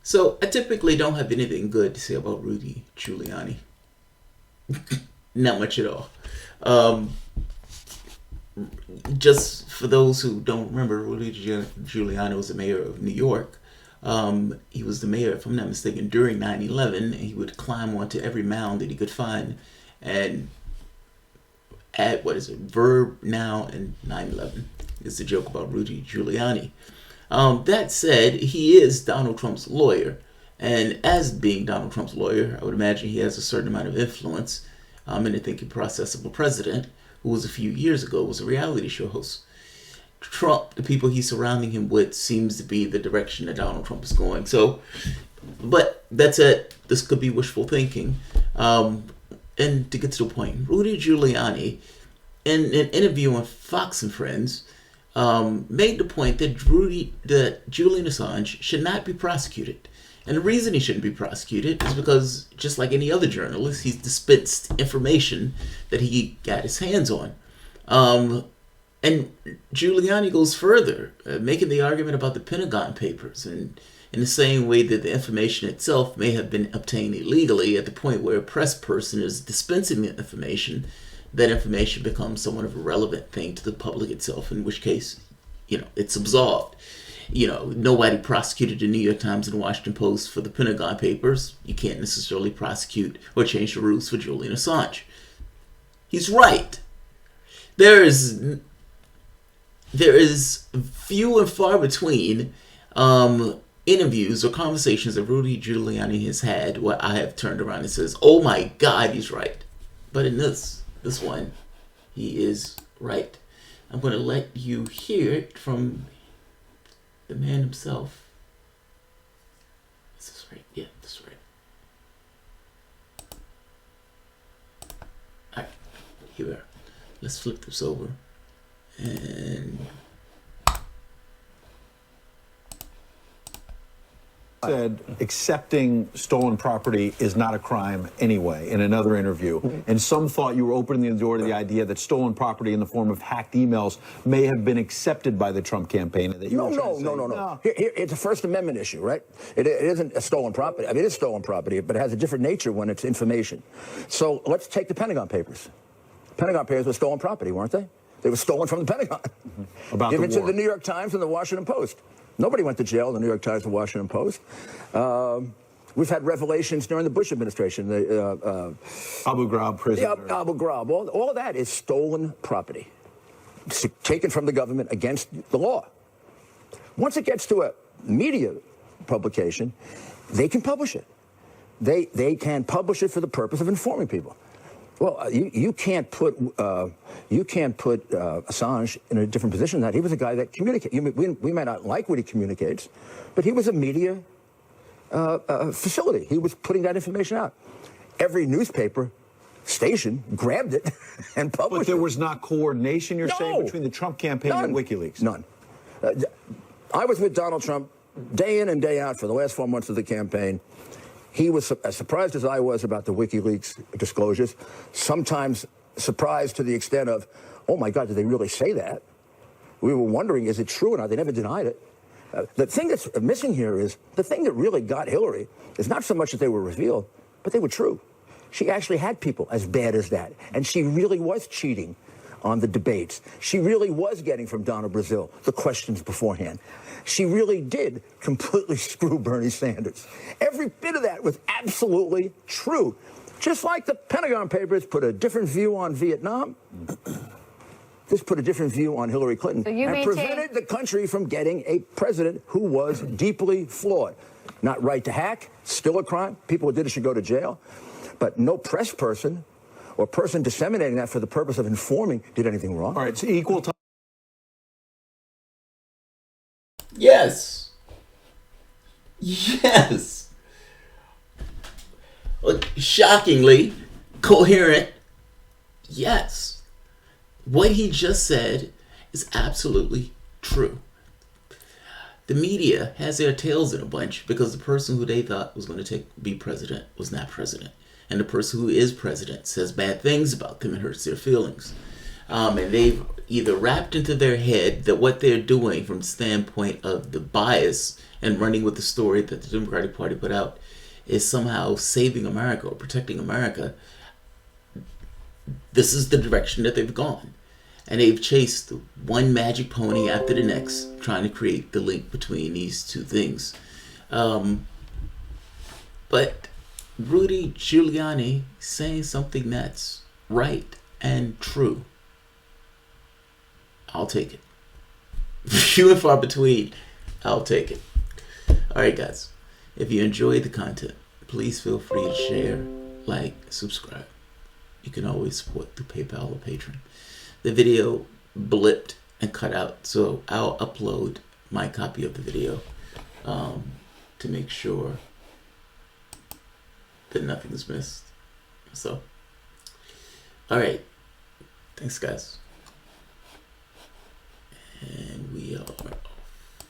So I typically don't have anything good to say about Rudy Giuliani. Not much at all. Um, just for those who don't remember, Rudy Giuliani was the mayor of New York. He was the mayor, if I'm not mistaken, during 9/11. And he would climb onto every mound that he could find and add, what is it, verb, noun, and 9/11. It's a joke about Rudy Giuliani. That said, he is Donald Trump's lawyer. And as being Donald Trump's lawyer, I would imagine he has a certain amount of influence in the thinking process of a president who was a few years ago was a reality show host. Trump, the people he's surrounding him with, seems to be the direction that Donald Trump is going. So, but that's it. This could be wishful thinking. And to get to the point, Rudy Giuliani, in an interview on Fox and Friends, made the point that Julian Assange should not be prosecuted. And the reason he shouldn't be prosecuted is because, just like any other journalist, he's dispensed information that he got his hands on. And Giuliani goes further, making the argument about the Pentagon Papers, and in the same way that the information itself may have been obtained illegally, at the point where a press person is dispensing the information, that information becomes somewhat of a relevant thing to the public itself, in which case, it's absolved. Nobody prosecuted the New York Times and the Washington Post for the Pentagon Papers. You can't necessarily prosecute or change the rules for Julian Assange. He's right. There is few and far between interviews or conversations that Rudy Giuliani has had where I have turned around and says, "Oh my God, he's right." But in this one, he is right. I'm going to let you hear it from the man himself. Is this right? Yeah, this is right. All right, here we are. Let's flip this over. And said accepting stolen property is not a crime anyway in another interview. And some thought you were opening the door to the idea that stolen property in the form of hacked emails may have been accepted by the Trump campaign. That No. Here, it's a First Amendment issue, right? It isn't a stolen property. I mean, it is stolen property, but it has a different nature when it's information. So let's take the Pentagon Papers. Pentagon Papers were stolen property, weren't they? They were stolen from the Pentagon. Given to the New York Times and the Washington Post. Nobody went to jail in the New York Times and Washington Post. We've had revelations during the Bush administration. Abu Ghraib prison. Yeah, Abu Ghraib. All of that is stolen property. It's taken from the government against the law. Once it gets to a media publication, they can publish it. They can publish it for the purpose of informing people. Well, you can't put Assange in a different position than that. He was a guy that communicates. We might not like what he communicates, but he was a media facility. He was putting that information out. Every newspaper station grabbed it and published it. But there was not coordination, you're saying, between the Trump campaign and WikiLeaks? None. I was with Donald Trump day in and day out for the last 4 months of the campaign. He was as surprised as I was about the WikiLeaks disclosures, sometimes surprised to the extent of, oh my God, did they really say that? We were wondering, is it true or not? They never denied it. The thing that's missing here is the thing that really got Hillary is not so much that they were revealed, but they were true. She actually had people as bad as that. And she really was cheating on the debates. She really was getting from Donna Brazile the questions beforehand. She really did completely screw Bernie Sanders. Every bit of that was absolutely true. Just like the Pentagon Papers put a different view on Vietnam, this put a different view on Hillary Clinton and prevented the country from getting a president who was deeply flawed. Not right to hack, still a crime. People who did it should go to jail. But no press person or person disseminating that for the purpose of informing did anything wrong. All right, it's equal time. yes. Yes. Shockingly coherent. Yes. What he just said is absolutely true. The media has their tails in a bunch because the person who they thought was going to be president was not president. And the person who is president says bad things about them and hurts their feelings. And they've either wrapped into their head that what they're doing from the standpoint of the bias and running with the story that the Democratic Party put out is somehow saving America or protecting America. This is the direction that they've gone. And they've chased one magic pony after the next, trying to create the link between these two things. But Rudy Giuliani saying something that's right and true. I'll take it. Few and far between. I'll take it. Alright guys, if you enjoyed the content, please feel free to share, like, subscribe. You can always support through PayPal or Patreon. The video blipped and cut out, so I'll upload my copy of the video to make sure that nothing's missed. So, alright. Thanks guys. And we